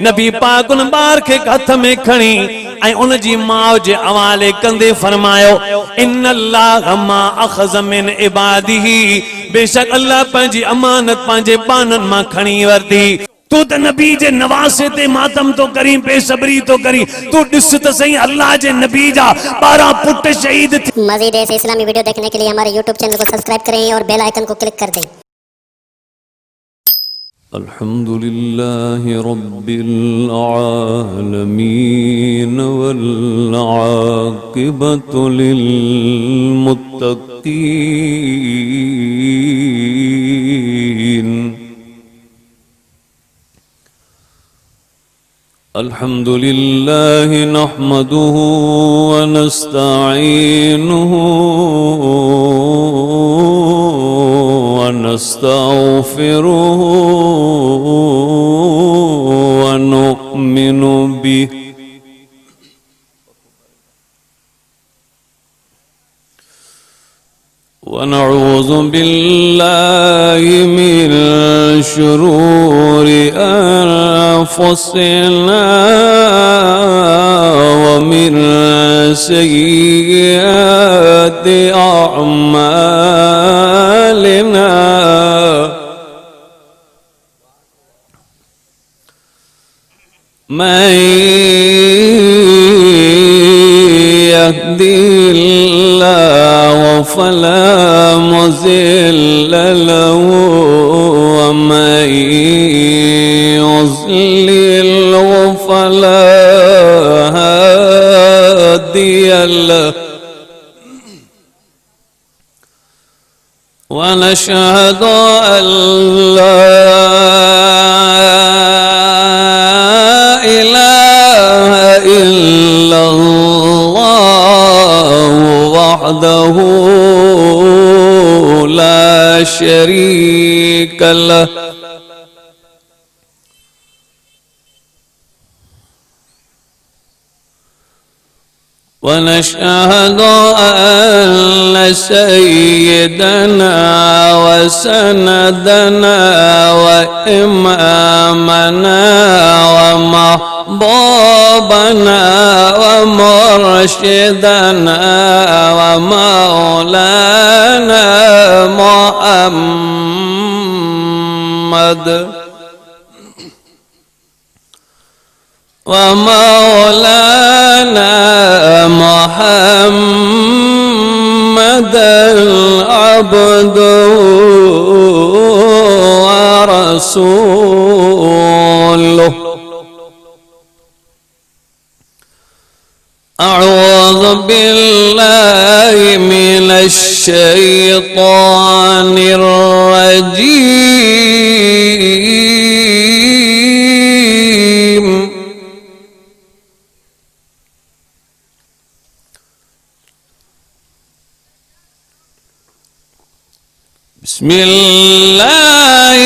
नबी पाक उन बार के हथ में खणी ऐं उन जी माउ जे हवाले कंदे फरमायो इन्नल्लाह मा अखज़ मिन इबादिही बेशक अल्लाह पंहिंजी अमानत पंहिंजे बानन मां खणी वरती तू त नबी जे नवासे ते मातम तो करी बेसब्री तो करी तू ॾिस त सही अल्लाह जे नबी जा 12 पुट शहीद थे। मजीद ऐसे इस्लामी वीडियो देखने के लिए हमारे YouTube चैनल को सब्सक्राइब करें और बेल आइकन को क्लिक कर दें। अल्हम्दुलिल्लाहि रब्बिल आलमीन वल आक़िबतु लिल मुत्तक़ीन अल्हम्दुलिल्लाहि नहमदुहु व नस्तईनुहु व नस्तगफिरुहु व नुमिनु बिहि ونعوذ بالله من شرور أنفسنا ومن سيئات أعمالنا من يهدي الله فلا مضل له ومن يضلل فلا هادي له ونشهد أن لا إله إلا الله وحده لا شريك له ونشهد أن سيدنا وسندنا وإمامنا ومحبوبنا ومرشدنا ومولانا محمد ومولانا محمد عبده ورسوله أعوذ بالله من الشيطان الرجيم بسم الله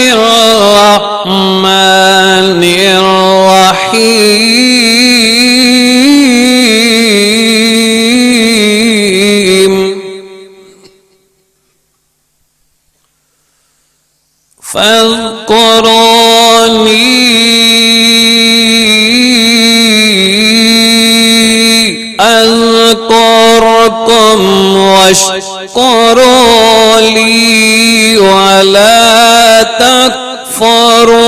الرحمن الرحيم فاذكروني أذكركم واشكروا لي ولا تكفرون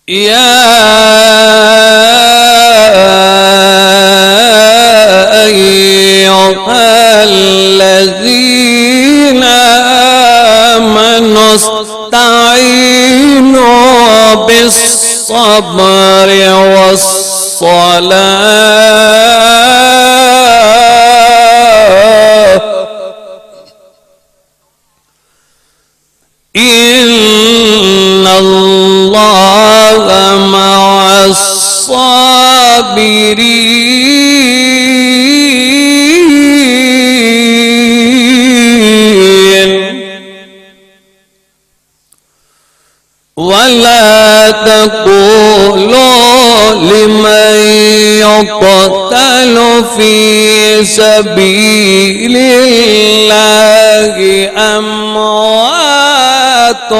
يا أيها الذين آمنوا استعينوا بالصبر والصلاة إن الله مع الصابرين ولا تقولوا لمن يقتل يقتل في سبيل الله أموات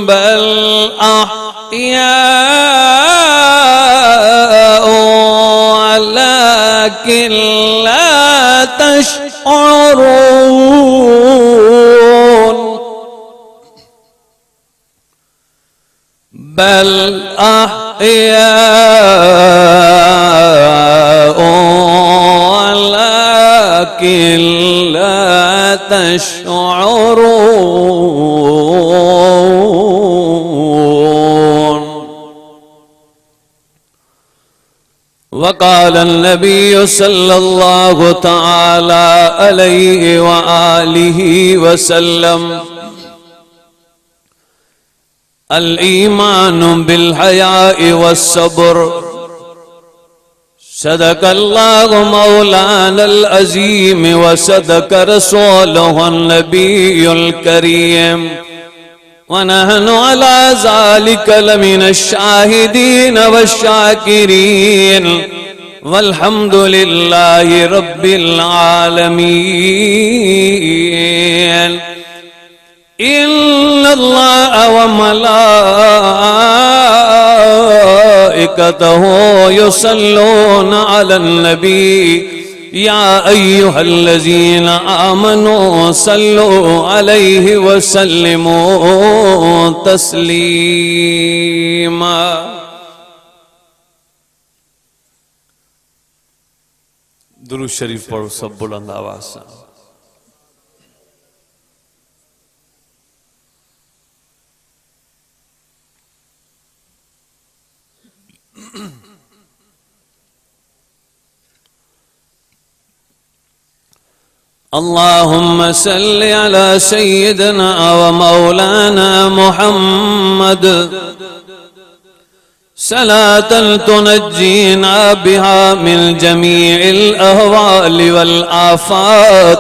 بل أحياء ولكن لا تشعرون بل أحياء ولكن لا تشعرون. وقال النبي صلى الله تعالى عليه وآله وسلم الإيمان بالحياء والصبر. صدق الله مولانا العظيم وصدق رسوله النبي الكريم ونحن على ذلك لمن الشاهدين والشاكرين والحمد لله رب العالمين. إن الله وملائكته يصلون على النبي يا أيها الذين آمنوا صلوا عليه وسلموا تسليما. درود شریف پڑھو سب بلند آواز سے. اللهم صل على سيدنا ومولانا محمد صلاة تنجينا بها من جميع الأهوال والآفات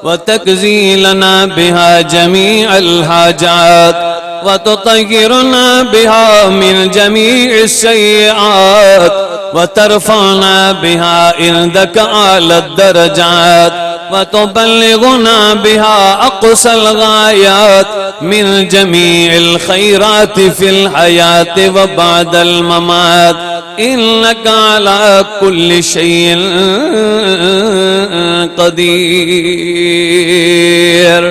وتقضي لنا بها جميع الحاجات وتطهرنا بها من جميع السيئات وترفعنا بها عندك أعلى الدرجات وتبلغنا بها أقصى الغايات من جميع الخيرات في الحياة وبعد الممات إنك على كل شيء قدير.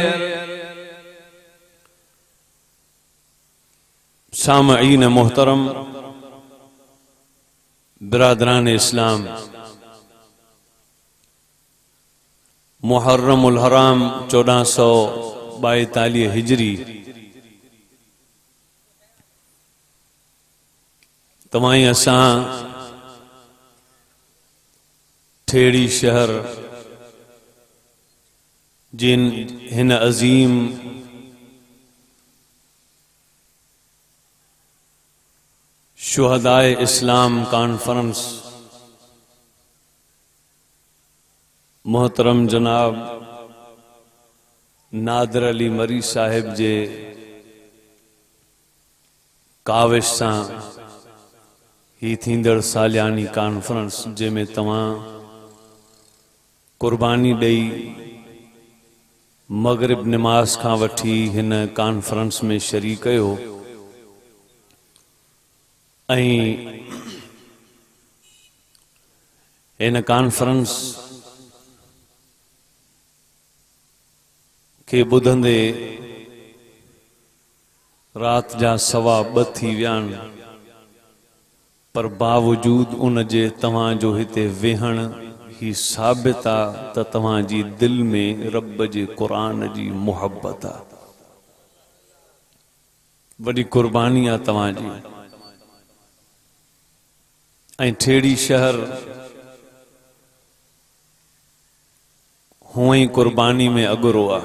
سامعین محترم، برادران اسلام، محرم الحرام 1442 ہجری تمہیں اساں ٹھیڑھی شہر جن ہن عظیم شہدائے اسلام کانفرنس محترم جناب نادر علی مری صاحب جے کاوش سان ہی تھیندڑ سالیانی کانفرنس جے میں تمام قربانی ڈئی مغرب نماز کھاں وٹھی ہن کانفرنس میں شریک ہو ان کانفرنس کے بدھندے رات جا سوا بتھی ویان پر باوجود ان جے تمہاں جو ہتے ویہن ہی ثابتا تا تمہاں جی دل میں رب جے قرآن جی محبتا بڑی قربانیاں تمہاں جی ٹھیڑھی شہر ہوئیں قربانی میں اگرو آ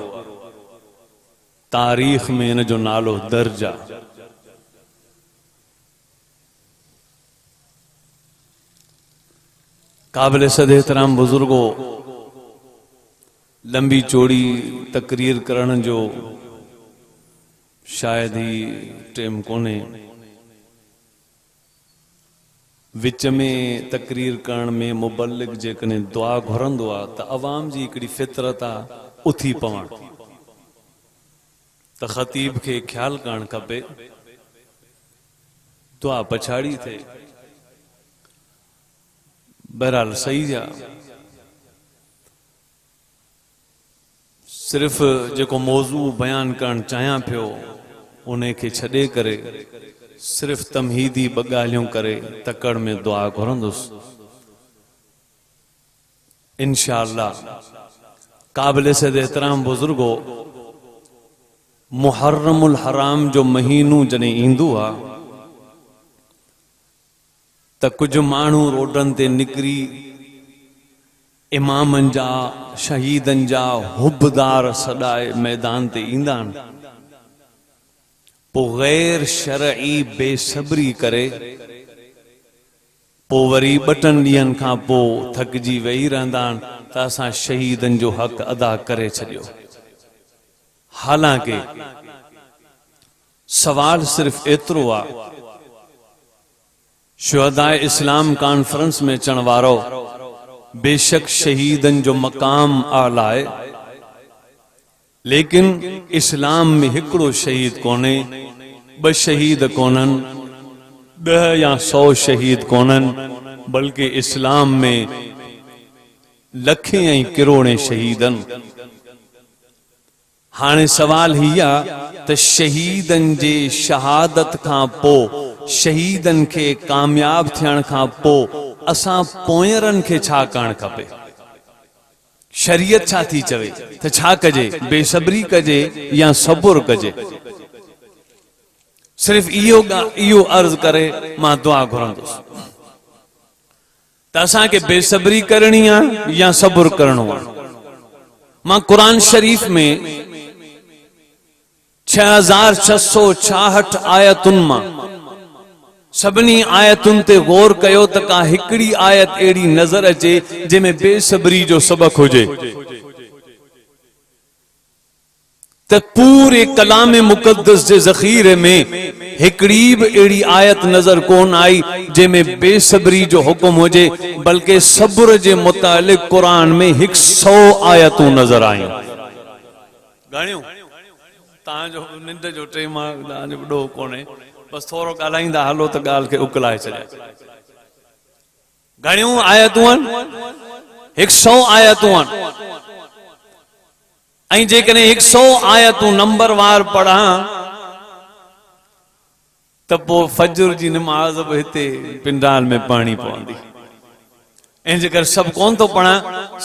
تاریخ میں ان جو نالو درجہ قابل صد احترام بزرگوں لمبی چوڑی تقریر کرن جو شاید ہی ٹیم کونے विच में तकरीर करण में मुबल्लिग जेकने दुआ घुरंदो आ त अवाम जी हिकड़ी फितरत आ उथी पवण त खतीब के ख्याल करण खपे दुआ पछाड़ी थे। बहरहाल सही जा सिर्फ जेको मौजू बयान करण चाहियां पियो उन्हें के छड़े करे सिर्फ तमहीदी बगालियों करे तकड़ में दुआ घुरंदुस इंशाअल्लाह। काबिल से एहतराम बुजुर्गो محرم الحرام जो महीनू जने इंदू आ त कुछ मानू रोडन ते निकरी इमामन जा शहीदन जा हुबदार सदाए मैदान ते इंदान पो गैर शरई बेसब्री करे पो वरी बटन ॾींहन खां पो थकजी वेही रहंदान त असां शहीदन जो हक अदा करे छॾियो। हालांकि सवाल सिर्फ एतिरो आ शुहदाए इस्लाम क़ानफरंस में चण वारो बेशक शहीदन जो मकाम आला है लेकिन इस्लाम में हिकड़ो शहीद कोने ब शहीद कोनन 10 या 100 शहीद कोनन बल्कि इस्लाम में लखे ऐं करोड़े शहीदन। हाने सवाल ही आ त शहीदन जे शहादत खां पो शहीदन के कामयाब थियण खां पो असां पोयरन के छा करण खपे। शरीयत छा थी चवे त छा कजे बेसब्री कजे या सब्र कजे। सिर्फ इहो अर्ज करे मां दुआ घुरंदुस त असां के बेसब्री करणी आ या सब्र करणो आ। मां कुरान शरीफ में 6666 आयतुन मां सबनी आयतुन ते गौर कयो त का हिकड़ी आयत एड़ी नजर अचे जंहिंमें बेसब्री जो सबक हुजे त पूरे कलाम मुकद्दस जे ज़ख़ीरे में हिकड़ी भी एड़ी आयत नजर कोन आई जंहिंमें बेसब्री जो हुक्म हुजे बल्कि सब्र जे मुतालिक कुरान में 100 आयतूं नजर आयूं। घणियूं तांजो निंड जो टेम आहे वॾो कोन्हे बस थोरो ॻाल्हाईंदा हलो त ॻाल्हि खे उकलाए छॾिया। घणियूं आयतूं आहिनि 100 आयतूं आहिनि ऐं जेकॾहिं 100 आयतूं नंबरवार पढ़ा त पोइ फजर जी नमाज़ बि हिते पिंडाल में पढ़णी पवंदी। ऐं जेकर सब कोन तो पढ़ा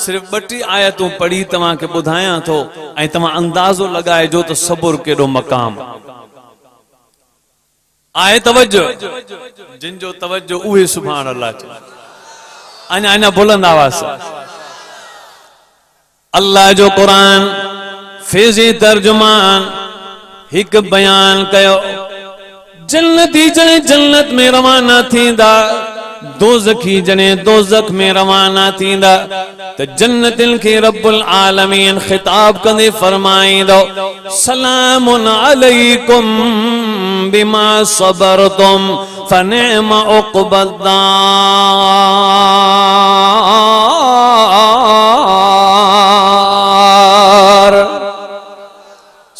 सिर्फ 2 आयतूं पढ़ी तव्हां खे ॿुधायां थो ऐं तव्हां अंदाज़ो लगाइजो त सब्र केॾो मक़ाम आए। तवज्जो जिन जो तवज्जो उहे सुभान अल्लाह चओ अञा बुलंद आवाज़ अल्लाह जो कुरान फैज़ी तर्जुमान हिक बयान कयो जन्नती जने जन्नत में रवाना थींदा दोज़खी जने दोज़ख में रवाना थींदा त जन्नतिन के रब्बुल आलमीन खिताब कंदे फरमाईंदो सलामुन अलैकुम बिमा सबरतुम फनिअम उक़बद्दार।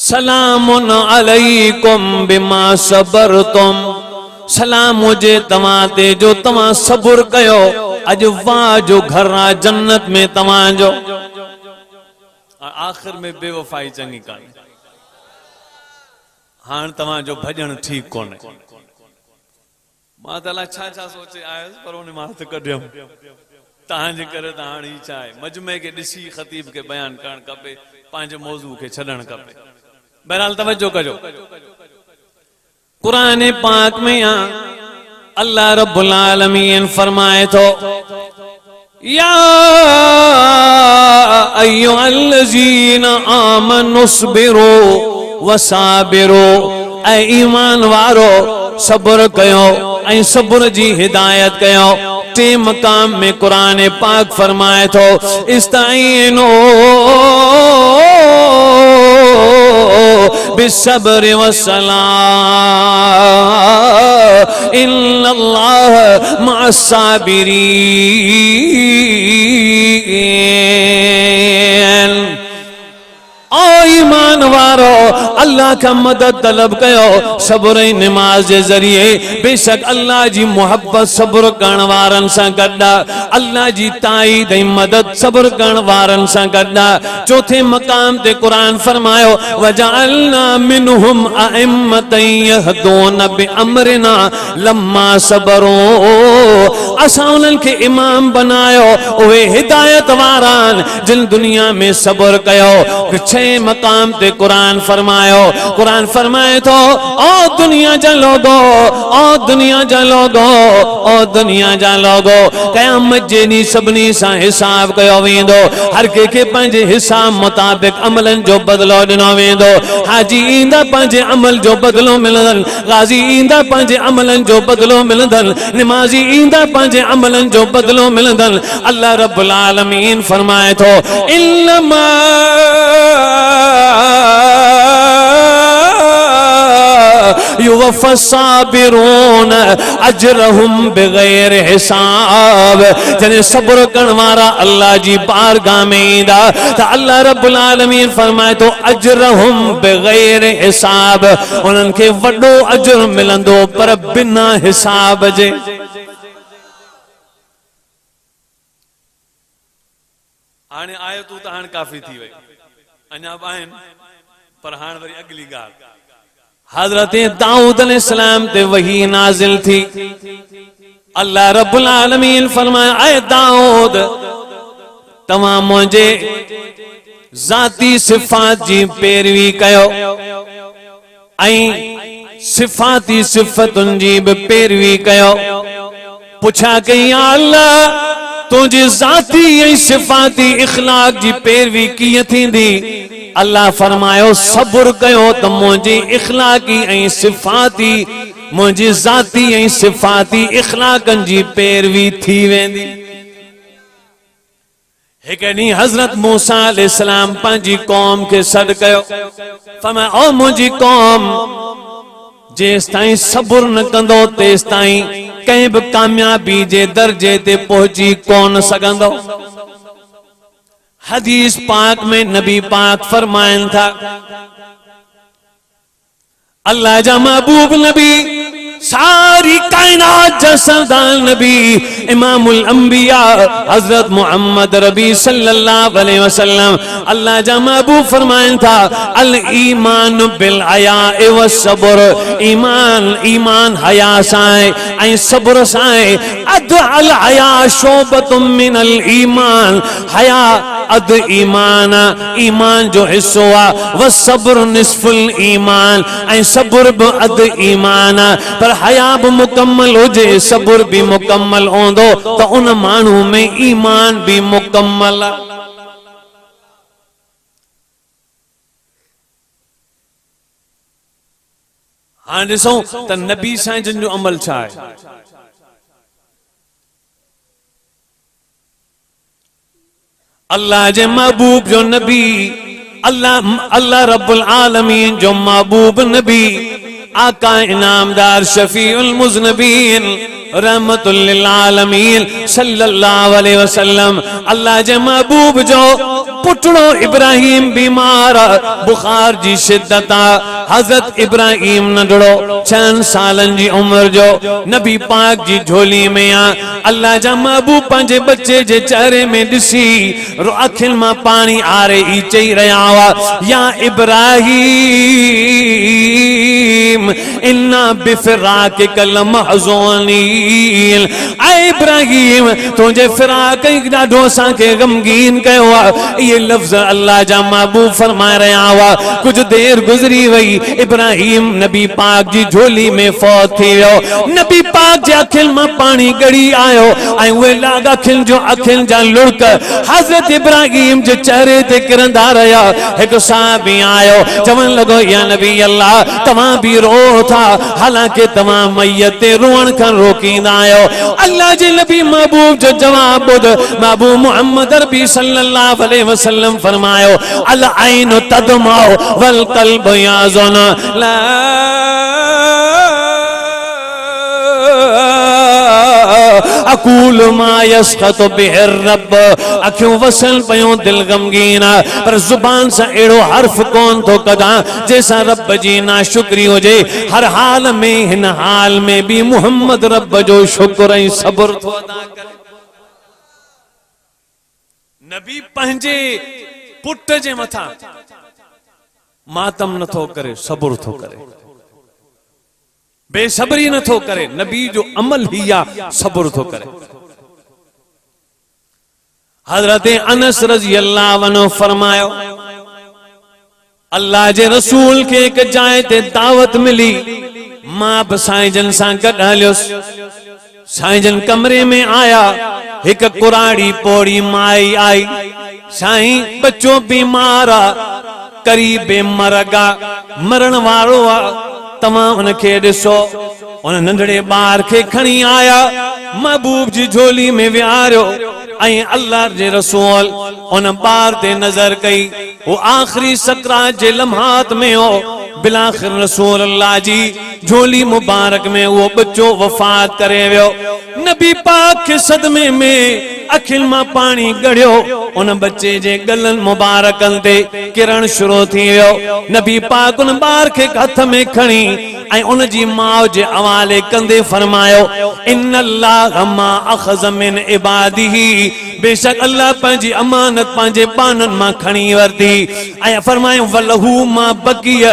सलामुन अलैकुम बिमा सबरतुम सलाम मुझे तव्हां ते जो तव्हां सब्र कयो। अज वाह जो घर आ जन्नत में तव्हां जो। आखिर में बेवफाई चंगी कान्हे हाण तव्हां जो भजन ठीक कोन्हे। मां त अलाए छा छा सोचे आयुसि पर उन मां हथ कढियमि तव्हां जे करे त हाणे ई छा आहे मजमे के ॾिसी ख़तीब के बयान करणु खपे पंहिंजे मौज़ू खे छॾणु खपे। बहरहाल तवज्जो कजो कुरान पाक में अल्लाह रब्बुल आलमीन फरमाए तो या अय्युहल्लज़ीना आमनुस्बिरू वसाबिरू ऐ ईमान वारो सब्र कयो ऐं सब्र जी हिदायत कयो। टे मकाम में कुरान पाक फरमाए तो इस्ताईनो बिस्सब्र वस्सलाह इन्नल्लाह मअस्साबिरीन। ओ ईमान वारो अल्लाह का मदद तलब कयो सब्र नमाज जे जरिए। बेशक अल्लाह जी मोहब्बत सब्र करण वारन सा गड्डा, अल्लाह जी ताईद ऐं मदद सब्र करण वारन सा गड्डा। चौथे मकाम ते कुरान फरमायो वजअलना मिनहुम अइम्मतन यहदून बिअमरिना लम्मा सबरो। असां उन्हनि खे इमाम बनायो उहे हिदायत वारान जिन दुनिया में सब्र कयो। छह मकाम ते कुरान फरमायो, कुरान फरमाए तो ओ दुनिया जा लोगो, ओ दुनिया जा लोगो, ओ दुनिया जा लोगो, क़यामत जे ॾींहुं सभिनी सां हिसाब कयो वेंदो। हर कंहिंखे पंहिंजे हिसाब मुताबिक़ अमलनि जो बदिलो ॾिनो वेंदो। हाजी ईंदा पंहिंजे अमल जो बदिलो मिलंदनि, गाज़ी ईंदा पंहिंजे अमलनि जो बदिलो मिलंदनि, निमाज़ी ईंदा पंहिंजे अमलनि जो बदिलो मिलंदनि। अल्लाह रब्बुल आलमीन फरमाए थो इन्नमा युवफ़्फ़ासाबिरून अजरहुम बिग़ैर हिसाब। जने सब्र करण वारा अल्लाह जी बारगाह में ईंदा त अल्लाह रब्बुल आलमीन फरमाए तो अजरहुम बिग़ैर हिसाब, उन्हनि खे वॾो अजर मिलंदो पर बिना हिसाब जे। हाणे आयतूं त हाणे काफ़ी थी वई, अञा बि आहिनि पर हाणे वरी अगली ॻाल्हि। हज़रत दाऊद अलैहिस्सलाम ते वही नाज़िल थी। अल्लाह रब्बुल आलमीन फरमाया ऐ दाऊद तव्हां मुंहिंजे ज़ाती सिफ़ात जी पैरवी कयो ऐं सिफ़ाती सिफ़तुनि जी बि पैरवी कयो। पुछा कई या अल्लाह तुझे ज़ाती ऐं सिफ़ाती इख़लाक़ जी पैरवी कीअं थींदी? अल्लाह फरमायो सब्र कयो त मुंहिंजी इख़लाक़ी ऐं सिफ़ाती, मुंहिंजी ज़ाती ऐं सिफ़ाती इख़लाक़नि जी पैरवी थी वेंदी। हिक ॾींहुं हज़रत मूसा अलैहिस्सलाम पंहिंजी कौम खे सॾु कयो, फरमायो ओ मुंहिंजी कौम जेस ताईं सब्र न कंदो तेस ताईं कंहिं बि कामयाबी जे दर्जे ते पहुची कोन सघंदो। हदीस पाक में नबी पाक फरमाइन था अल्लाह जा महबूब नबी, सारी कायनात जा सरदार नबी, इमामुल अंबिया हजरत मोहम्मद रबी सल्लल्लाहु अलैहि वसल्लम अल्लाह जा महबूब फरमाइन था अल ईमान बिल हया व सब्र। ईमान ईमान हया सां ऐं सब्र सां। अद अल हया शोबतुम मिनल ईमान, हया अद ईमान, ईमान जो हिस्सो आ। व सब्र निस्फुल ईमान, ऐं सब्र बि अद ईमान। पर हया भी मुकम्मल हुजे सब्र भी मुकम्मल होंदो तो उन मानू में ईमान भी मुकम्मल। हाँ ॾिसो त नबी साईं जिन जो अमल छा आहे। अल्लाह जे महबूब जो नबी, अल्लाह रब्बुल आलमीन जो महबूब नबी, आका इनामदार शफीउल मुज़नबीन रहमतुल लिल आलमीन सल्लल्लाहु अलैहि वसल्लम। अल्लाह जे महबूब जो पुटड़ो इब्राहिम बीमार, बुखार जी शिद्दत। हजरत इब्राहिम नंढड़ो 6 सालन जी उम्र जो नबी पाक जी झोली में आ। अल्लाह जा महबूब पंहिंजे बच्चे जे चेहरे में ॾिसी अखियुनि मां पानी आरे ई चई रहिया हुआ या इब्राहिम इन्ना बिफराक़िक लमहज़ूनीन। ऐ इब्राहिम तुझे फिराक ॾाढो असांखे गमगीन कयो आहे। ये लफ्ज़ अल्लाह जा महबूब फरमाए रहिया हुआ। कुछ देर गुज़री वई, इब्राहिम नबी पाक जी झोली में फौत थी वियो। नबी पाक जे अखियुनि मां पानी गड़ी आयो ऐं उहे लाॻ अखियुनि जा लुड़क हज़रत इब्राहिम जे चेहरे ते किरंदा रहिया। हिकु साहबी आयो, चवण लॻो या नबी अल्लाह तव्हां भी रो था, हालांकि तव्हां मैयत ते रोअण खां रोकींदा आहियो। अल्लाह जे नबी महबूब जो जवाब ॿुध। महबूब मोहम्मद अरबी सल्लल्लाहु अलैहि वसल्लम फरमायो अल ऐन तदमाउ वल क़ल्ब याज़ुन। आमन ला अकूल मा यसखत बिहिर रब अखियों वसल पयो दिल गमगीन पर जुबान से एड़ो हर्फ कौन तो कदा जैसा रब जी ना शुक्री हो जे हर हाल में हिन हाल में भी मोहम्मद रब जो शुक्र ऐं सब्र थो अदा करे। नबी पंहिंजे पुट जे मथा मातम नथो करे, सब्र थो करे, बेसब्री नथो करे। नबी जो अमल ही आ सब्र थो करे। हजरत अनस रज़ी अल्लाह अन्हु फरमायो अल्लाह जे रसूल के एक जाए ते दावत मिली, मां बि साईं जन सां गॾु हलियुसि। साईं जन कमरे में आया, एक कुराड़ी पोड़ी माई आई। साईं बच्चो बीमार आ, करीबे मरगा मरण वारो आ, तमां उनखे ॾिसो। उन नंढड़े ॿार खे खणी आया, महबूब जी झोली में विहारियो ऐं अल्लाह जे रसूल उन ॿार ते नज़र कई। वो आखिरी सकरात जे लम्हात में हो। बिलाखिर रसूल अल्लाह जी झोली मुबारक में वो बच्चो वफात करे वियो। नबी पाक के सदमे में अखिल मां पानी गड़ियो। उन बच्चे जे गलन मुबारकन ते किरण शुरू थी वियो। नबी पाक उन ॿार खे हथ में खणी ऐं उन जी माउ जे हवाले कंदे फरमायो इन्नल्लाह मा अखज़ मिन इबादिही, बेशक अल्लाह पंहिंजी अमानत पंहिंजे बानन मां खणी वरती ऐं फरमायो वलहू मां बक़िय,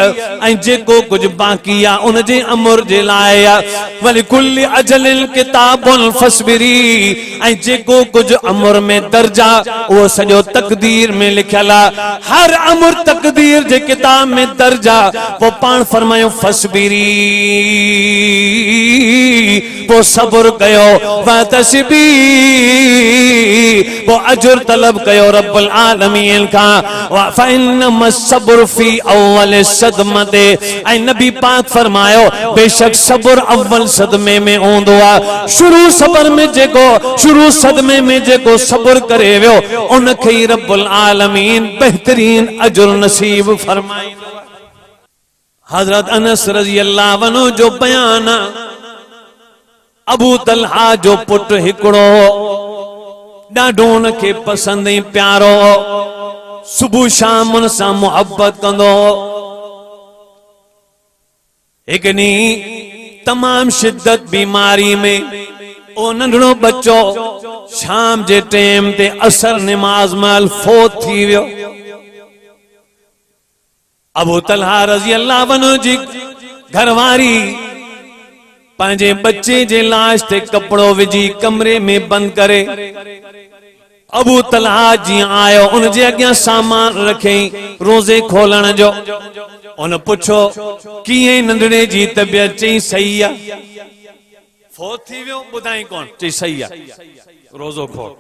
ऐं जेको कुछ बाकी आ उन जे अमर जे लाइ आ। वलिकुल्लि अजलिन किताबुन फस्बिरी, ऐं जेको कुछ अमर में दर्जा वो सॼो तकदीर में लिखियल आ। हर अमर तकदीर जे किताब में दर्जा। वो पाण फरमायो फस्बिरी, वो सब्र कयो, वतसबी वो अजर तलब कयो रब्बुल आलमीन का। फइन्नमा सब्र फी अव्वल सदमते, ऐं नबी पाक फरमायो बेशक सब्र अव्वल सदमे में हूंदो आ। शुरू सब्र में जेको शुरू सदमे में जेको सब्र करे वियो उनखे ई रब्बुल आलमीन बेहतरीन अजर नसीब फरमाईंदो। हजरत अनस रज़ी अल्लाह अन्हु जो बयान, अबू तलहा जो पुट हिकड़ो ॾाढो उनखे पसंद ऐं प्यारो, सुबह शाम उन सां मोहब्बत कंदो। एक ॾींहुं तमाम शिद्दत बीमारी में ओ नंढड़ो बच्चो शाम जे टाइम ते असर नमाज महिल फोत थी वियो। अबू तलहा रज़ी अल्लाह अन्हु जी घरवारी पंहिंजे बच्चे जे लाश ते कपड़ो विझी कमरे में बंद करे अबू तलहा जी आयो, उन जे अॻियां सामान रखई रोज़े खोलण जो। उन पुछो कीअं नंढड़े जी तबियत? चई सही आ। फोत थी वियो? ॿुधाई कोन? चई सही आ। रोज़ो खोल।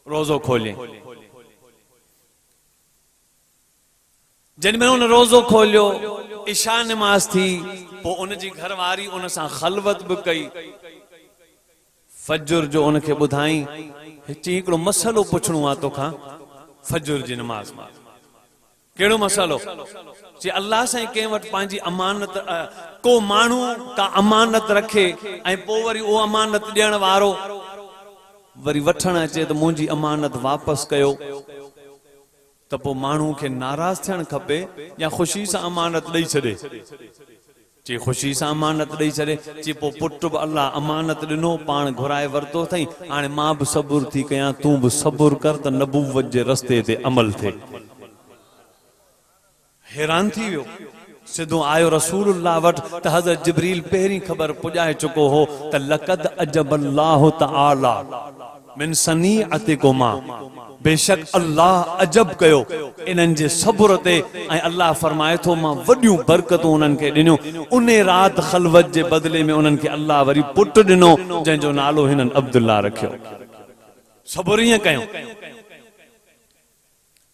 रोज़ो खोलियईं। जॾहिं उन रोज़ो खोलियो, इशा नमाज थी, पोइ उन जी घरवारी उन सां ख़लवत बि कई। फजर जो उनखे ॿुधाई हिकिड़ो मसलो पुछणो आहे तोखां फजर जी नमाज में। कहिड़ो मसलो? जे अल्लाह साईं कंहिं वटि पंहिंजी अमानत को माण्हू का अमानत रखे ऐं पोइ वरी उहो अमानत ॾियण वारो वरी वठण अचे त मुंहिंजी अमानत वापसि कयो, त पोइ माण्हू खे नाराज़ थियणु खपे या ख़ुशी सां अमानत ॾेई छॾे? जे ख़ुशी सां अमानत ॾेई छॾे। जे पोइ पुट बि अल्लाह अमानत ॾिनो, पाण घुराए वरितो अथई, हाणे मां बि सबुर थी कयां, तूं बि सबुर कर त नबूवत जे रस्ते ते अमल थिए। हैरान थी वियो। सिधो आयो रसूलुल्लाह वटि त हज़रत जिब्रील पहिरीं ख़बर पुॼाए चुको हो त लक़द अजबल्लाहु तआला मिन सनीअतिकुमा, बेशक अल्लाह अजब कयो इन्हनि जे सब्र ते, ऐं अल्लाह फरमाए थो मां वॾियूं बरकतूं उन्हनि खे ॾिनियूं। उन रात ख़लवत जे बदिले में उन्हनि खे अल्लाह वरी पुट ॾिनो जंहिंजो नालो हिननि अब्दुल्ला रखियो। सब्र ईअं कयूं।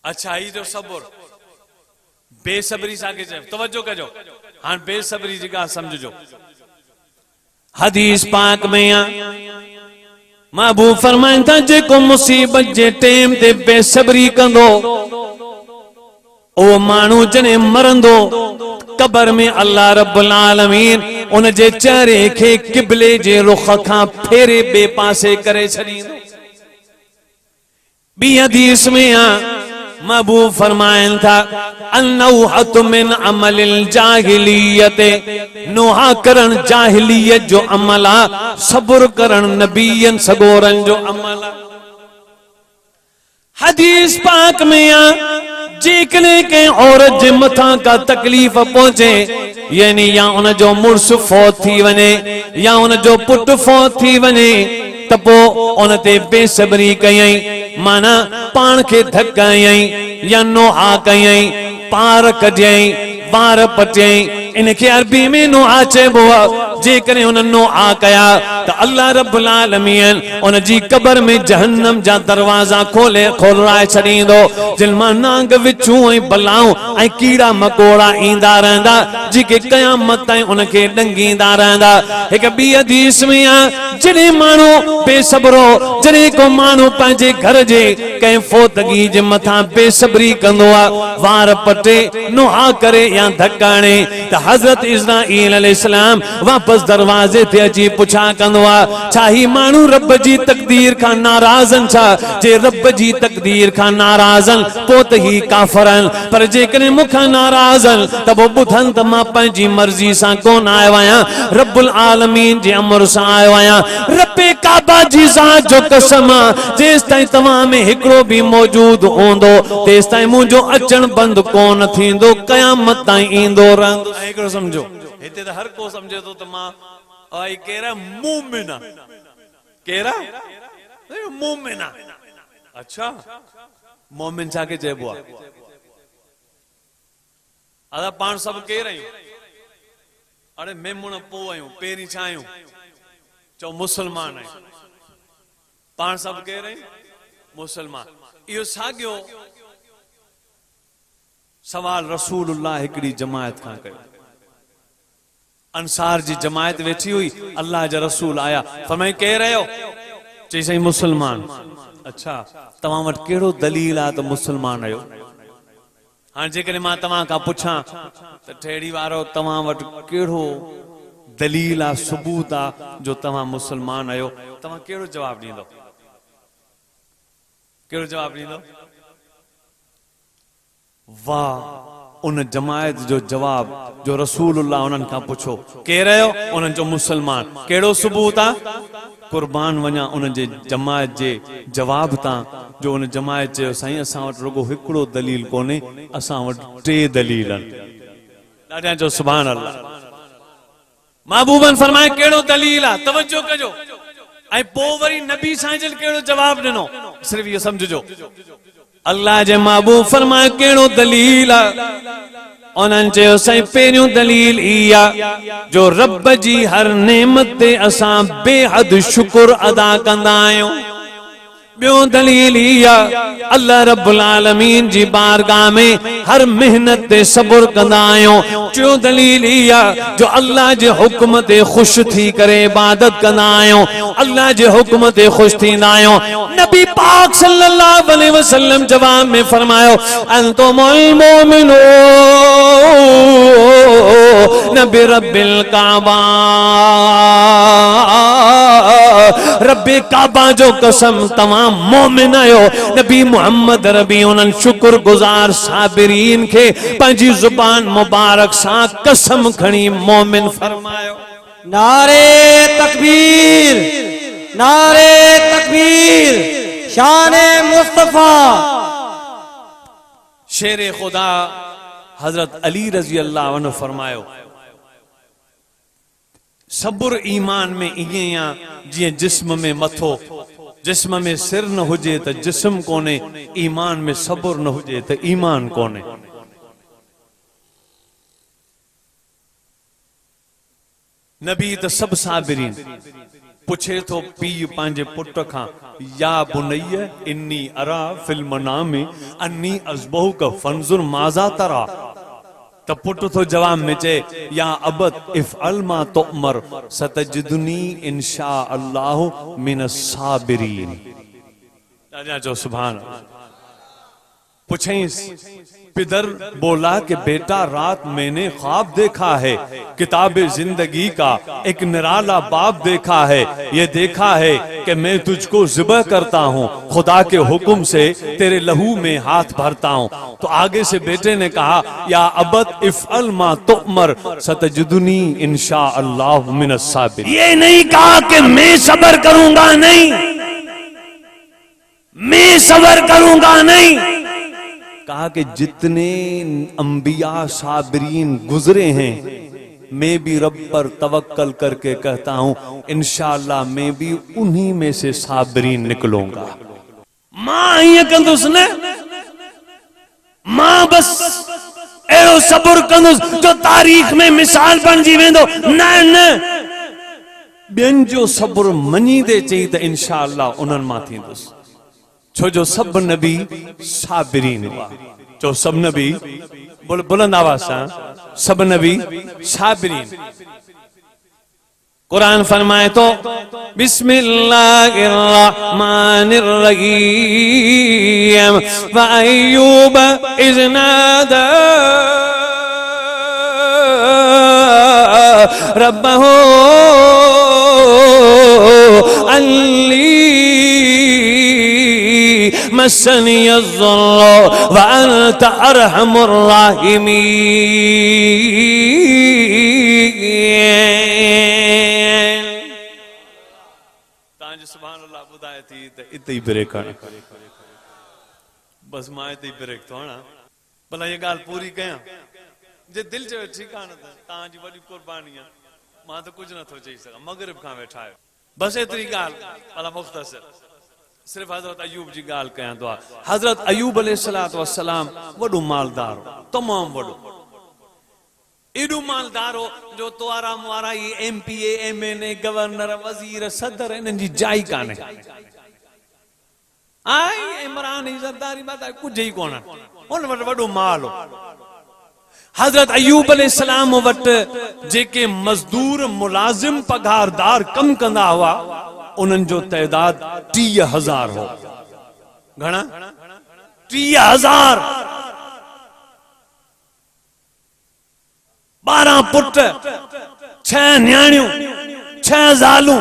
अच्छा, ही जो सब्र बेसब्री सां चए, तवज्जो कजो, हाणे बेसब्री जी ॻाल्हि समझजो। हदीस पाक में महबूब फरमाइनि था जेको मुसीबत जे टाइम ते बेसब्री कंदो, उहो माण्हू जॾहिं मरंदो कबर में अल्लाह रब्बुल आलमीन उन जे चेहरे खे क़िबले जे रुख खां फेरे बे पासे करे छॾींदो। ॿी हदीस में महबूब फरमाइन था अन्नौहतु मिन अमलिल जाहिलियत, नोहा करण जाहिलियत जो अमल आ, सब्र करण नबियन सगोरन जो अमल आ। हदीस पाक में आ जेकॾहिं कंहिं औरत जे मथां का तकलीफ़ पहुचे, यानी या उन जो मुड़स फौत थी वञे या उन जो पुट फौत थी वञे, त पोइ उन ते बेसब्री कयई, माना पाण खे धक हयई या नोहा कयई, पार कढियई, वार पटियई, इनखे अरबी में नोहा चइबो आहे। जेकॾहिं उन नोहा कया त अल्लाह रब्बुल आलमीन उन जी कबर में जहन्नम जा दरवाजा खोलाए छॾींदो, जिन मां नांग विछूं ऐं बलाऊं ऐं कीड़ा मकोड़ा ईंदा रहंदा, जेके क़यामत ताईं उनखे ॾंगींदा रहंदा। हिकु ॿी हदीस में आहे जॾहिं माण्हू बेसब्रो, जॾहिं को माण्हू पंहिंजे घर जे कंहिं फोतगी जे मथां बेसब्री कंदो आहे, वार पटे, नोहा करे या धक हणे, त हज़रत इस्राईल अलैहिस्सलाम वापस दरवाजे ते अची पुछा कंदो आहे छा ही माण्हू रब जी तकदीर खां नाराज़न छा? जे रब जी तकदीर खां नाराज़न पोइ त ही काफ़रन, पर जेकॾहिं मूंखां नाराज़न त पोइ ॿुधनि त मां पंहिंजी मर्ज़ी सां कोन आयो आहियां, रब्बुल आलमीन जे अमर सां आयो आहियां। रब्बे काबा जी ज़ात जो कसम आहे, जेसि ताईं तव्हां में हिकिड़ो बि मौजूद हूंदो तेसि ताईं मुंहिंजो अचण बंदि कोन थींदो, क़यामत ताईं ईंदो रहंदो। हिकिड़ो समझो, हिते त हर को समझे थो त मां आई केरा मोमिन आ, केरा मोमिन आ। अच्छा मोमिन छा के चइबो आहे? अदा पाण सभु केर आहियूं? अरे मेमुण पोइ आहियूं, पहिरीं छा आहियूं? चओ मुसलमान आहियूं। पाण सभु केर आहियूं? मुसलमान। इहो साॻियो सवाल रसूलुल्लाह हिकिड़ी जमायत खां कयो। अंसार जी जमायत वेठी हुई, अल्लाह जा रसूल आया, फरमाए केर आहियो? चई साईं मुसलमान। अच्छा तव्हां वटि कहिड़ो दलील आहे त मुसलमान आहियो? हाणे जेकॾहिं मां तव्हां खां पुछां त ठेड़ी वारो तव्हां वटि कहिड़ो दलील आहे, सबूत आहे जो तव्हां मुसलमान आहियो, तव्हां कहिड़ो जवाब ॾींदो? कहिड़ो जवाब ॾींदो? वाह उन जमायत जो जवाब जो रसूलुल्लाह उन्हनि खां पुछो केर आहियो? उन्हनि जो मुसलमान। कहिड़ो सबूत आहे? कुर्बान वञा उन जे जमायत जे जवाब तां, जो उन जमायत चयो साईं असां वटि रुगो हिकिड़ो दलील कोन्हे, असां वटि 3 दलील आहिनि। ॾाढा जो सुभान अल्लाह। महबूबन फरमाए कहिड़ो दलील आहे? तवज्जो कजो। ऐं पोइ वरी नबी साईं जन कहिड़ो जवाब ॾिनो, सिर्फ़ इहो समझजो। अल्लाह जे महबूब फरमाए कहिड़ो दलील आहे? उन्हनि चयो साईं पहिरियों दलील इहा जो रब जी हर नेमत ते असां बेहद शुक्र अदा कंदा आहियूं। ॿियो दलील इहा अल्लाह रब्बुल आलमीन जी बारगाह में हर मेहनत ते सब्र कंदा आहियूं। टियों दलील इहा जो अल्लाह जे हुक्म ते ख़ुशि थी करे इबादत कंदा आहियूं, अल्लाह जे हुक्म ते ख़ुशि थींदा आहियूं। नबी पाक सल्लल्लाहु अलैहि वसल्लम जवाब में फरमायो अंतुमुल मोमिनून नबी रब्बिल काबा, रब्बे काबा जो कसम तव्हां मोमिन आहियो। नबी मोहम्मद रबी उन्हनि शुक्र गुज़ार साबिरीन खे पंहिंजी ज़ुबान मुबारक सां कसम खणी मोमिन फरमायो। नारे तकबीर, नारे तकबीर, शाने मुस्तफा। शेरे खुदा हजरत अली रजी अल्लाह अन्हु फरमायो सब्र ईमान में ईअं आहे जीअं जिस्म में मथो, जिस्म में सिर न हुजे त जिस्म कोने, ईमान में सब्र न हुजे त ईमान कोने। नबी त सब साबिरीन। पुछे तो पीउ पंहिंजे पुट खां या बुनैया इन्नी अरा फिल मनामी अन्नी अज़बहुक फंजुर माज़ा तरा, त पुट तो जवाब में चए या अबद इफ़अल मा तुअमर सतजिदुनी इंशा अल्लाह मिन साबिरीन। ॾाढा जो सुभान अल्लाह। पूछें पिदर बोला कि बेटा रात मैंने ख्वाब देखा है, किताब जिंदगी का एक निराला बाब देखा है। ये देखा है कि मैं तुझको ज़िबह करता हूँ, खुदा के हुक्म से तेरे लहू में हाथ भरता हूँ। तो आगे से बेटे ने कहा या अबत इफ़अल मा तुअमर सतजदुनी इंशाअल्लाह मिनस साबिरीन। ये नहीं कहा कि मैं सब्र करूंगा, नहीं, मैं सब्र करूंगा नहीं, कहा कि जितने अंबिया साबरीन गुजरे हैं मैं भी रब पर तवक्कल करके कहता हूं इंशाअल्लाह मैं भी उन्हीं में से साबरीन निकलूंगा। मां ये कंदुस ने मां बस एरो सब्र कंदुस जो तारीख में मिसाल बणजी वेंदो। न न बेन जो सब्र मनी दे चई त इंशाअल्लाह उन्हन मां थींदुस। छो जो सब नबी साबिरीन हुआ। जो सब नबी बुलंद आवाज से सब नबी साबिरीन। कुरान फरमाए तो बिस्मिल्लाहिर्रहमानिर्रहीम व अय्यूब इज़ नादा रब्बहू अल्ली मस्सनी अज़्ज़ुर्रु व अंत अरहमुर राहिमीन। तांज सुभान अल्लाह बुधाए थी त इते ही ब्रेक है, बस मां इते ही ब्रेक तो ना भला ये गाल पूरी कया जे दिल जो ठिकाना था तांजी वडी कुर्बानी है मां तो कुछ न थो चई सका मगरिब का वेठा है बस एतरी गाल भला मुख्तसर सिर्फ हजरत अयूब जी गाल कया तो हजरत अयूब अलैहिस्सलातु वस्सलाम वडो मालदार तमाम वडो एडो मालदार हो जो तोरा मुआरा ये एमपीए एमएनए गवर्नर वजीर सदर इनन जी जाई काने आई इमरान इज्जतदारी बात कुछ ही कोन उन वडो माल हो। हजरत अयूब अलैहिस्सलाम वट जेके मजदूर मुलाजिम पगारदार कम कंदा हुआ उन्हन जो तइदाद 30,000 हो। घणा 30,000 12 पुट 6 न्याणियों 6 ज़ालूं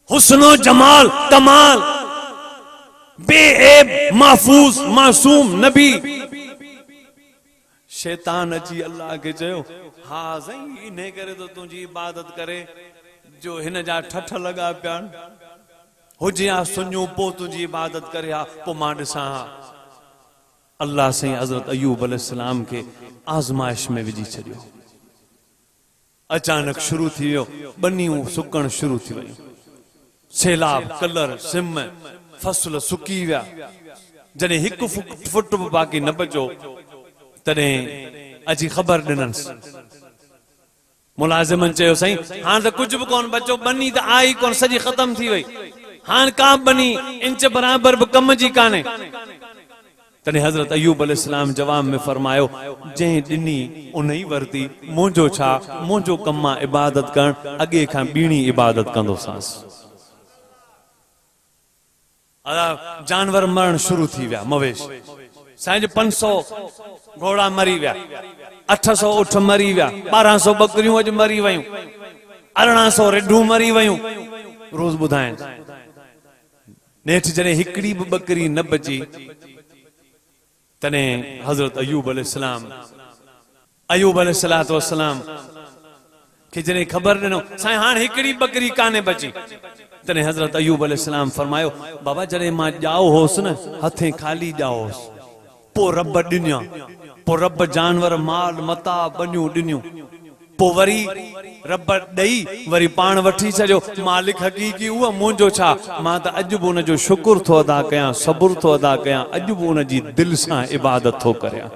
हुस्नो जमाल कमाल बेऐब महफूज मासूम नबी। शैतान अची अल्लाह के चयो हा सही इन्हें करे तो तुझी इबादत करे जो हिन जा ठठ लगा पिया हुजे आ सुञो पो तुझी इबादत करे हा पो मां ॾिसां हा। अल्लाह से हजरत अयूब अलैहिस्सलाम के आज़माइश में विझी छॾियो। अचानक शुरू थी वियो बनियूं सुकण शुरू थी वयूं सैलाब कलर सिम फसल सुकी विया जॾहिं हिकु फुट बि बाक़ी न बचो तॾहिं अची ख़बर ॾिनस मुलाज़िमन चयो साईं हाणे त कुछ भी कोन बचो बनी त आई कोन सॼी ख़त्म थी वई हाणे का बनी इंच बराबर भी कम जी काने। तॾहिं हज़रत अयूब अलैहिस्सलाम जवाब में फरमायो जंहिं ॾिनी उन ई वरती मुंहिंजो छा मुंहिंजो कम आहे इबादत करण अॻे खां ॿीणी इबादत कंदोसांस। जानवर मरण शुरू थी विया मवेश साईं 500 घोड़ा मरी विया 800 उठ मरी विया 1200 बकरियूं अॼु मरी वयूं 1800 रेडूं मरी वयूं रोज़ ॿुधाइनि। नेठि जॾहिं हिकिड़ी बि बकरी न बची तॾहिं हज़रत अयूब अलैहिस्सलातु वस्सलाम खे जॾहिं ख़बर ॾिनो साईं हाणे हिकिड़ी बकरी कान्हे बची तॾहिं हज़रत अयूब अलैहिस्सलाम फरमायो बाबा जॾहिं मां ॼाओ होसि न हथे खाली ॼाओ होसि पो रब ॾिनिया पो रब जानवर माल मता बनियूं ॾिनियूं पो वरी रब ॾेई वरी पाण वठी छॾियो मालिक हक़ीक़ी उहा मुंहिंजो छा मां त अॼु बि उनजो शुक्र थो अदा कयां सब्र थो अदा कयां अॼु बि उनजी दिलि सां इबादत थो करियां।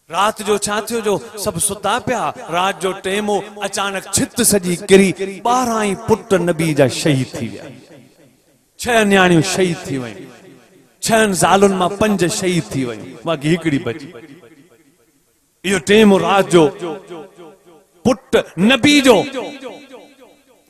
रात जो छा थियो जो सब सुता पिया रात जो टेम हो अचानक छित सजी किरी 12 ई पुट नबी जा शहीद थी विया 6 न्याणियूं शहीद थी वयूं 6 ज़ालुनि मां 5 शहीद थी वयूं बाक़ी हिकिड़ी बची। इहो टेम रात जो पुट नबी जो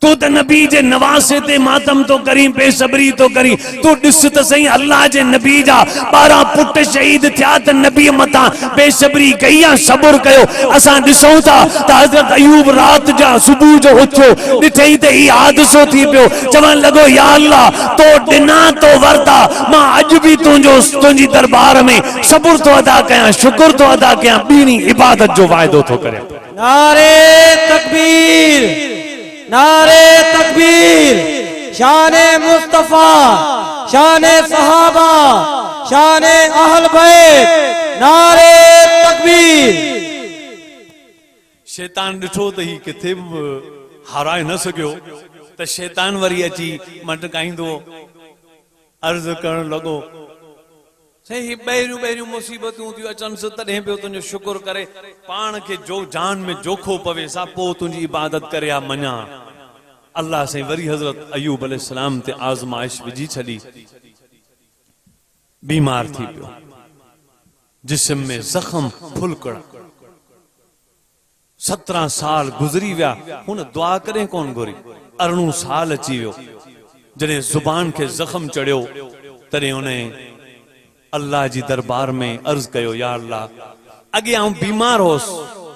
تو ته نبی جے نواسے تے ماتم تو کری بے صبری تو کری تو ڈس ته صحیح اللہ جے نبی جا 12 پٹ شہید تھیا ته نبی متا بے صبری کئی صبر کیو اساں ڈسوں تا حضرت ایوب رات جا صبح جو اٹھو ڈٹھئی تے ہی حادثو تھی پیو چون لگو یا اللہ تو ڈنا تو ورتا ماں اج بھی تنجی دربار میں صبر تو ادا کیاں شکر تو ادا کیاں بینی عبادت جو وعدو تو کرے نعرے تکبیر نعرے تکبیر شان مصطفیٰ شان صحابہ شان اہل بیت نعرے تکبیر شیطان ڈٹھو ته ہی کٿے ہارائے نہ سگیو ته شیطان وری اچي مٽڪائيندو عرض کرڻ لڳو صحیح ٻاهريون مصیبتون تھيون اچن سو تڏهن پيو تنجو شڪر ڪري پاڻ کي جو جان ۾ جوکو پوي سا پو تنجي عبادت ڪري مڃا اللہ سے وری حضرت ایوب علیہ السلام تے آزمائش وجھی چھڑی بیمار تھی پیو جسم میں زخم پھلکڑا 17 سال گزری ویا ہن دعا کریں کون گوری 18 سال اچی ویو جڑے زبان کے زخم چڑھیو ترے انہیں اللہ جی دربار میں عرض کیو یا اللہ اگے آؤں بیمار ہوس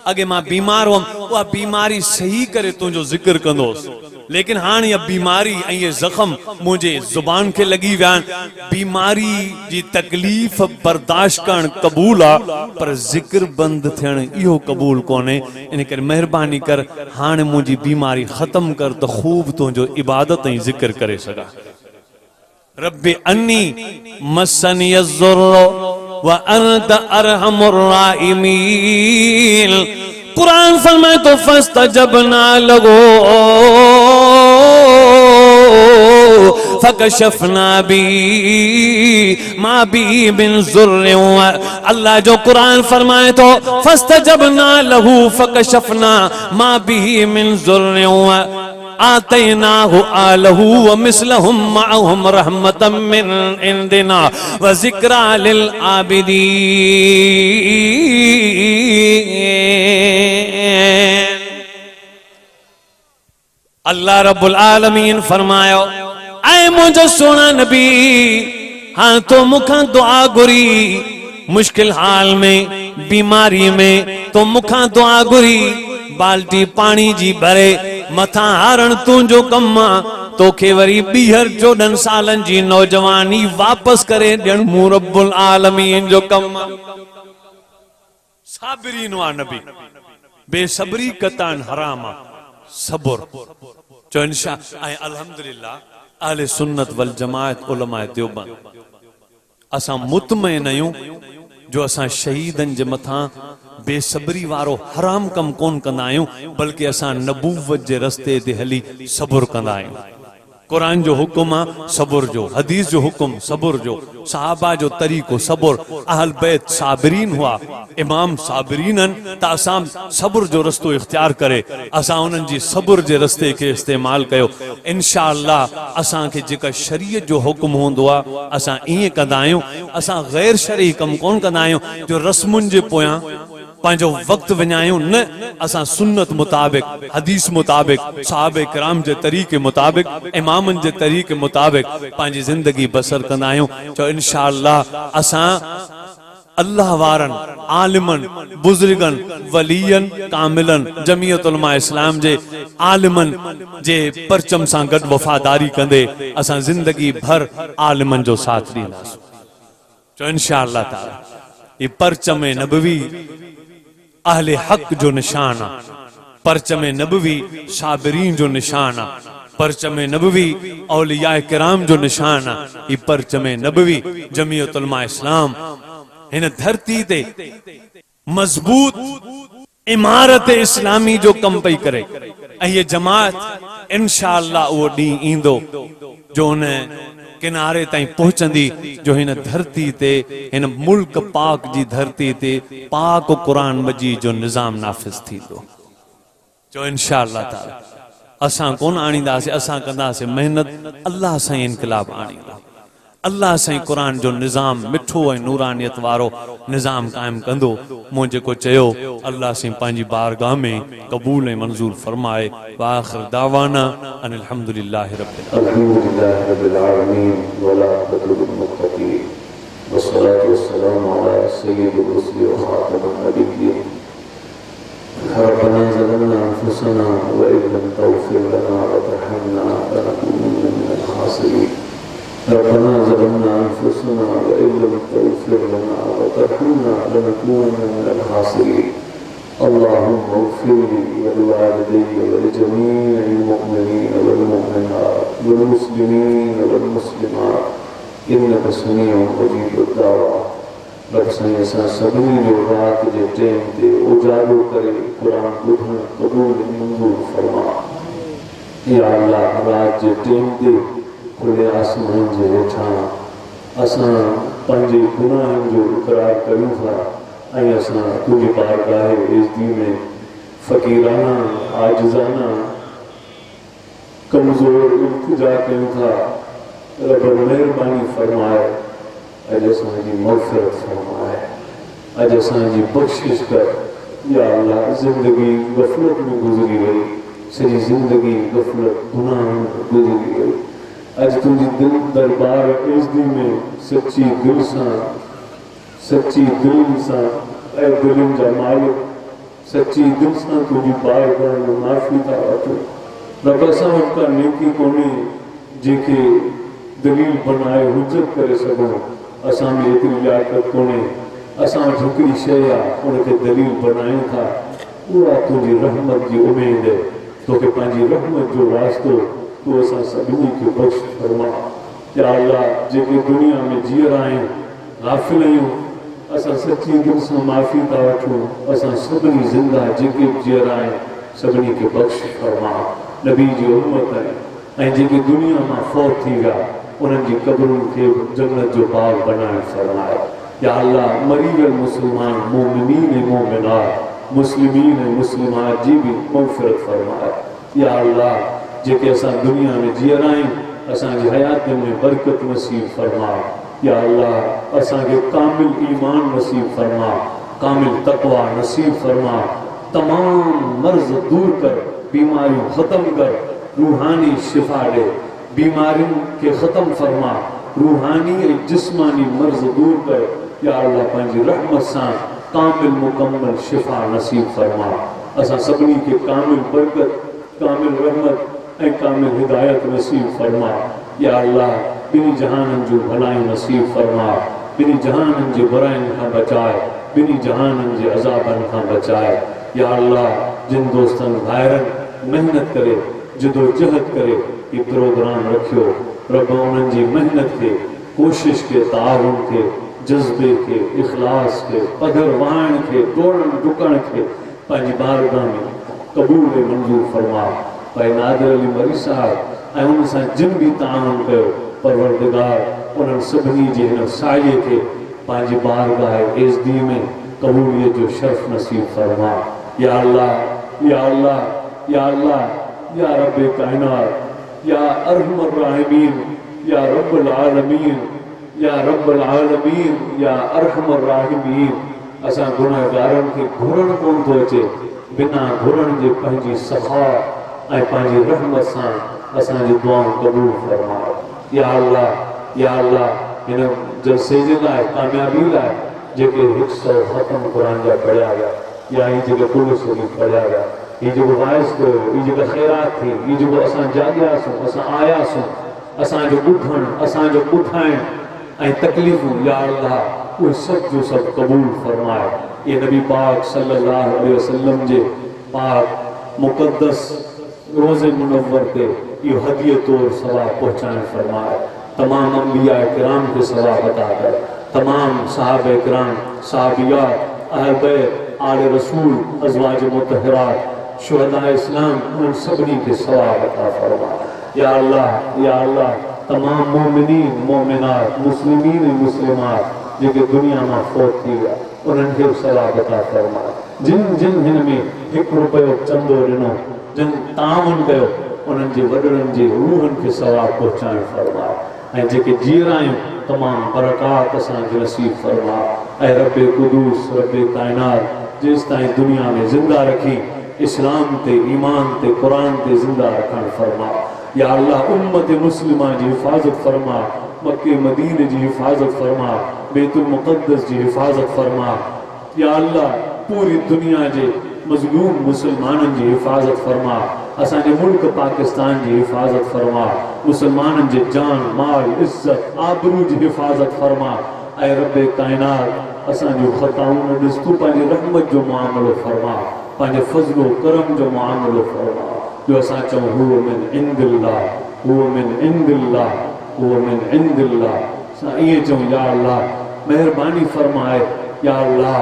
اگے ماں بیمار ہوں وہ بیماری صحیح کرے تو جو ذکر کندوس لیکن ہاں یہ بیماری یہ زخم مجھے زبان کے لگی ویان بیماری جی تکلیف برداشت کرن قبول آ پر ذکر بند تھین ایہو قبول کونے انہیں کر مہربانی کر ہاں مجھے بیماری ختم کر تو خوب تو جو عبادت ہی ذکر کرے سکا رب انی مسنی الضر وانت ارحم الراحمین قرآن فرمائے تو فاستجبنا لگو فکشفنا بی ما بی من ذر اللہ جو قرآن فرمائے تو فاستجبنا لہو فکشفنا ما بی من ذر آتیناہ آلہ ومثلہم معہم رحمتا من عندنا وذکرہ للعابدین اللہ رب العالمین فرمایا اے مجھے سونا نبی ہاں تو مکھاں دعا گری مشکل حال میں بیماری میں تو مکھاں دعا گری بالٹی پانی جی بھرے متھا ہارن تنجو کما تو کھے وری 14 سالن جی نوجوانی واپس کرے ڈن مو رب العالمین جو کما صابرین وا نبی بے صبری کتان حرام صبر جو انشاء الحمدللہ اہل سنت والجماعت علماء دیوبند اساں مطمئن آیوں جو اساں شہیدن جے متھاں بے صبری وارو حرام کم کون کندا آیوں بلکہ اساں نبوت جے رستے تے ہلی صبر کندا آیوں قرآن جو حکم صبر جو حدیث جو حکم صبر جو صحابہ جو طریقو صبر اہل بیت صابرین ہوا امام صابرین تا اساں صبر جو رستو اختیار کرے اساں انہن جی صبر جے رستے کے استعمال کیو انشاءاللہ اساں کے جکا شریعت جو حکم ہوندو اساں ایئں کندا آیوں اساں غیر شرعی کم کون کندا آیوں جو رسمن جے پویاں پانچو وقت ونیاؤں نہ اساں سنت مطابق حدیث مطابق صحابہ کرام جے طریقے مطابق امامن جے طریقے مطابق پانچی زندگی بسر کنائیوں جو انشاءاللہ اساں اللہ وارن عالمن بزرگن ولیین کاملن جمعیت علماء اسلام جے عالمن جے پرچم سان گڈ وفاداری کندے اساں زندگی بھر عالمن جو ساتھ دینا جو انشاءاللہ تعالی یہ پرچم نبوی اہل حق جو نشانہ پرچم نبوی صابرین جو نشانہ پرچم نبوی اولیاء کرام جو نشانہ یہ پرچم نبوی جمعیت علماء اسلام ان دھرتی تے مضبوط عمارت اسلامی جو کم پئی کرے یہ جماعت انشاءاللہ وہ ڈی ایندو جو انہیں کنارے تائیں پہنچندی جو ہن دھرتی تے ہن ملک پاک جی دھرتی تے پاک و قرآن مجید جو نظام نافذ تھی دو جو انشاءاللہ تعالی اساں کون آنی دا سے اساں کندہ سے محنت اللہ سائیں انقلاب آنی دا अल्लाह साईं क़ुरान जो निज़ाम मिठो ऐं नूरानियत वारो निज़ाम क़ाइम कंदो। मूं जेको चयो अल्लाह साईं पंहिंजी बारगाह में क़बूल ऐं मंज़ूर फरमाए। वाखिर दावाना अनिल हम्दुलिल्लाहि रब्बिल आलमीन वला तक़लुल मुत्तक़ीन वस्सलातु वस्सलामु अला सय्यिदिर रुसुलि व खातमिन नबिय्यीन। रब्बना ज़लमना अनफुसना व इन लम तग़फिर लना व तरहमना लनकुनन्ना मिनल खासिरीन। ربنا ظلمنا أنفسنا وإن لم تغفر لنا وترحمنا لنكونن من الخاسرين. اللهم اغفر لي ولوالدي ولجميع المؤمنين والمؤمنات والمسلمين والمسلمات إنك سميع مجيب الدعوات. رب سائیں اساں سبھی جو رات کے ٹائم تے اجالو کرے قرآن ٻڌڻ قبول منظور فرما. یا اللہ رات کے ٹائم تے खुले आसमान जे हेठां असां पंहिंजे गुनाहनि जो इक़रार कयूं था ऐं असां तुंहिंजी बारगाह इज़्ज़त में फ़क़ीराना आजिज़ाना कमज़ोर इल्तिजा कयूं था। रब महिरबानी फरमाए, अॼु असांजी मग़फ़िरत फरमाए, अॼु असांजी बख़्शिश कर। या अल्लाह ज़िंदगी ग़फ़लत में गुज़री वई, सॼी ज़िंदगी ग़फ़लत गुनाहनि में गुज़री वई। अज तुझी दिल दरबार इज़्ज़त में सच्ची दिल से ऐ दिलनि जा मालिक सच्ची दिल से तुझी बारगाह में माफ़ी था वठो। रब असां वटि का नेकी कोन्हे जेके दलील बनाए हुजत करे सघूं। असां में एतिरी लियाकत कोन्हे। असां वटि हिकिड़ी शइ आहे उनखे दलील बनायूं था, उहा तुंहिंजी रहमत जी उमेद है। तोखे पंहिंजी रहमत जो वास्तो तू असां सभिनी खे बख़्श फरमा। या अल्लाह जेके दुनिया में जीअर आहियूं गाफ़िल आहियूं, असां सची दिलि सां माफ़ी था वठूं। असां सभिनी ज़िंदा जेके जीअर आहियूं सभिनी खे बख़्श फरमा। नबी जी उम्मत आहे ऐं जेके दुनिया मां फ़ौत थी विया उन्हनि जी क़ब्रुनि खे जन्नत जो बाग़ बनाए फरमाए। या अल्लाह मरीज़ मुस्लमान मोमिनीन ऐं मोमिनात मुस्लिमीन ऐं मुस्लिमात जी भी मग़फ़िरत फरमाए। या अल्लाह जेके असां दुनिया में जीअर आहियूं असांजी हयात में बरकत नसीब फरमा। या अल्लाह असांखे कामिल ईमान नसीब फरमा, कामिल तक़वा नसीब फरमा। तमाम मर्ज़ दूर कर, बीमारियों ख़त्म कर, रूहानी शिफा दे, बीमारियों के ख़त्म फरमा, रूहानी ऐं जिस्मानी मर्ज़ दूर कर। या अल्लाह पंहिंजी रहमत सां कामिल मुकम्मल शिफा नसीब फरमा। असां सभिनी खे कामिल बरकत, कामिल रहमत ऐं कामिल हिदायत नसीब फरमा। या अल्लाह बिनी जहाननि जो भलाई नसीब फरमा, बिनी जहाननि जे बुराइनि खां बचाए, बिनी जहाननि जे अज़ाबनि खां बचाए। या अल्लाह जिन दोस्तनि भाइरनि मेहनत करे जदोजहद करे ये प्रोग्राम रखियो, रब उन्हनि जी मेहनत खे, कोशिश के, ताउन के, जज्बे के, इख़लास के, पधर वाइण के, दौड़ण डुकण के पंहिंजी बारगाह में क़बूल मंज़ूर फरमा। भाई नादिर अली मरी साहब ऐं उन सां जिन भी ताउन कयो परवरदिगार उन्हनि सभिनी जे हिन साये खे पंहिंजी बारगाह इज़्ज़त में क़बूलियत जो शर्फ़ नसीब फरमा। या अल्लाह, या अल्लाह, या अल्लाह, या रब्बे कायनात, या अरहमर राहिमीन, या रब्बुल आलमीन, या रब्बुल आलमीन, या अरहमर राहिमीन। असां गुनाहगारनि खे घुरण कोन थो अचे, बिना घुरण जे पंहिंजी सफ़ा ऐं पंहिंजी रहमत सां असांजी दुआऊं क़बूल फरमा। या अल्लाह, या अल्लाह, हिन जलसे जे लाइ कामयाबी लाइ जेके 100 ख़त्म क़ुरान जा पढ़िया विया या ही जेके कुल शरीफ़ पढ़िया विया, ही जेको वाइस कयो, ही जेका ख़ैरात थी, ही जेको असां जाॻियासीं, असां आयासीं, असांजो ॿुधणु, असांजो ॿुधाइणु ऐं तकलीफ़ूं, या अल्लाह उहे सभु जो सभु क़बूल फरमाए। ये नबी पाक सल्लल्लाहु अलैहि वसल्लम जे पाक मुक़द्दस रोज़े मुनव्वर पे इहो हदीअ तौर सवाब पहुचाइण फरमाए। तमाम अंबिया किराम के सवाब अता कर, तमाम साहब किराम, साहबियात, अहल बैत, आले रसूल, अज़वाज मुतहरात, शुहदा इस्लाम उन सभिनी के सवाब अता फरमा। या अल्लाह, या अल्लाह, तमाम मोमिनीन मोमिनात मुस्लिमीन मुस्लिमात जेके दुनिया में फौत थी विया उन्हनि खे सवाब अता फरमा। जिन जिन हिन में 1 रुपयो चंदो ॾिनो, जिन ताउन कयो उन्हनि जे वॾड़नि जे रूहनि खे सवाब पहुचाइण फरमा। ऐं जेके जीअर आहियूं तमामु बरक़ात असांखे नसीब फरमा। ऐं रब कुदूस रब काइनात जेसि ताईं दुनिया में ज़िंदा रखी इस्लाम ते ईमान ते क़ुरान ते ज़िंदा रखण फरमा। या अल्लाह उम्मत मुस्लिमा जी हिफ़ाज़त फरमा, मक्के मदीने जी हिफ़ाज़त फरमा, बैतुल मुक़द्दस जी हिफ़ाज़त फरमा। या अल्लाह पूरी दुनिया जे मज़लूम मुसलमाननि जी हिफ़ाज़त फरमा। असांजे मुल्क पाकिस्तान जी हिफ़ाज़त फरमा। मुसलमाननि जे जान माल इज़्ज़त आबरू जी हिफ़ाज़त फरमा। ऐं रब काइनात असांजो ख़ताऊं न ॾिस, तूं पंहिंजी रहमत जो मुआमिलो फरमा, पंहिंजे फज़लो करम जो मुआमिलो फरमा, जो असां चऊं हुव मिन इंदिल्लाह, हुव मिन इंदिल्लाह, हुव मिन इंदिल्लाह। असां ईअं चऊं या अल्लाह महिरबानी फरमाए। या अल्लाह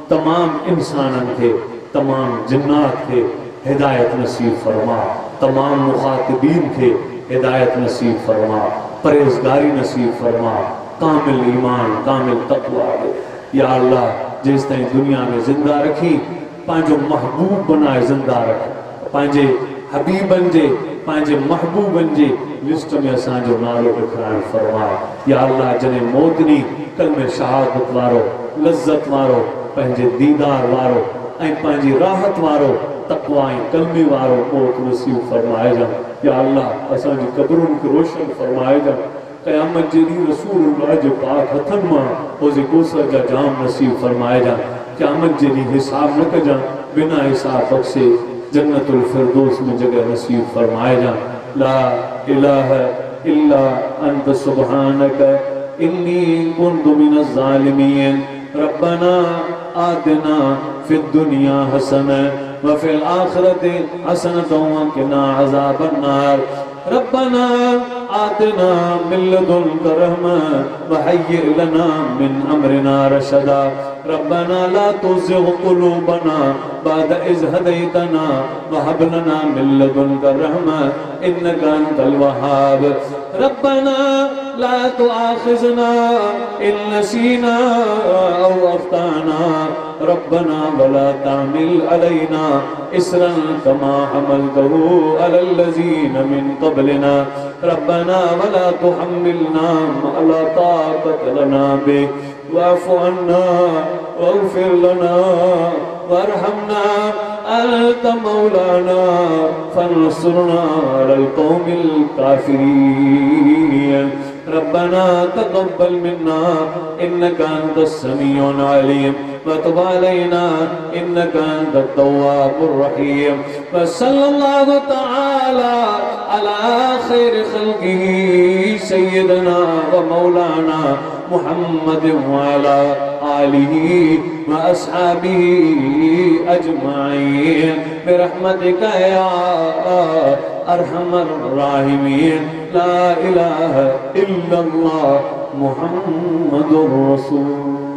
तमाम इंसाननि खे, तमाम जिन्नात खे हिदायत नसीब फरमा, तमाम मुखातिबीन खे हिदायत नसीब फरमा, परहेज़गारी नसीब फरमा, कामिल ईमान कामिल तक़वा दे। या अल्लाह जेसि ताईं दुनिया में ज़िंदा रखी पंहिंजो महबूब बनाए ज़िंदा रख, पंहिंजे हबीबनि जे पंहिंजे महबूबनि जे लिस्ट में असांजो नालो लिखाइण फरमा। या अल्लाह जॾहिं मौत ॾींहुं कलमे शहादत वारो, लज़्ज़त वारो, पंहिंजे दीदार वारो ऐं पंहिंजी राहत वारो, तक़वा ऐं कलमे वारो मौत नसीब फरमाइजां। या अल्लाह असांजी क़ब्रुनि खे रोशन फरमाइजां। क़यामत जे ॾींहुं रसूलुल्लाह जे पाक हथनि मां हौज़ कौसर जा जाम नसीब फरमाइजां। क़यामत जे ॾींहुं हिसाब न कजां, बिना हिसाब बख़्शे जन्नतुल फिरदौस में जगह नसीब फरमाइजां। ला इलाहा इल्ला अंत सुब्हानक इन्नी कुन्तु मिनज़ ज़ालिमीन। रब्बना आतिना फिद दुनिया हसना व फिल आखिरति हसनतन व क़िना अज़ाबन नार। रब्बना आतिना मिन लदुनक रहमा व हय्यि लना मिन अमरिना रशदा। रब्बना ला तुज़िग़ क़ुलूबना बाद इज़ हदैतना व हब लना मिन लदुनक रहमा इन्नका अंतल वहाब। रब्बना ला तुआखिज़ना इन नसीना औ अख़्ताना। रब्बना वला तामिल अलैना इसरन कमा हमलतहु अलल लज़ीन मिन क़ब्लिना। रब्बना वला तुहम्मिलना मा ला ताक़त लना बिहि वाफ़ु अन्ना वग़फ़िर लना वरहमना अंत मौलाना फंसुरना अलल क़ौमिल काफ़िरीन। रब्बना तक़ब्बल मिन्ना इन्नका अंतस समीउल अलीम व तुब अलैना इन्नका अंतत तव्वाबुर रहीम। व सल्लल्लाहु तआला अला खैर खल्क़िही सय्यिदना व मौलाना मुहम्मद व अला आलिही व अस्हाबिही अजमाइन बिरहमतिका या अरहमर राहिमीन। ला इलाहा इल्लल्लाह मुहम्मदुर रसूल।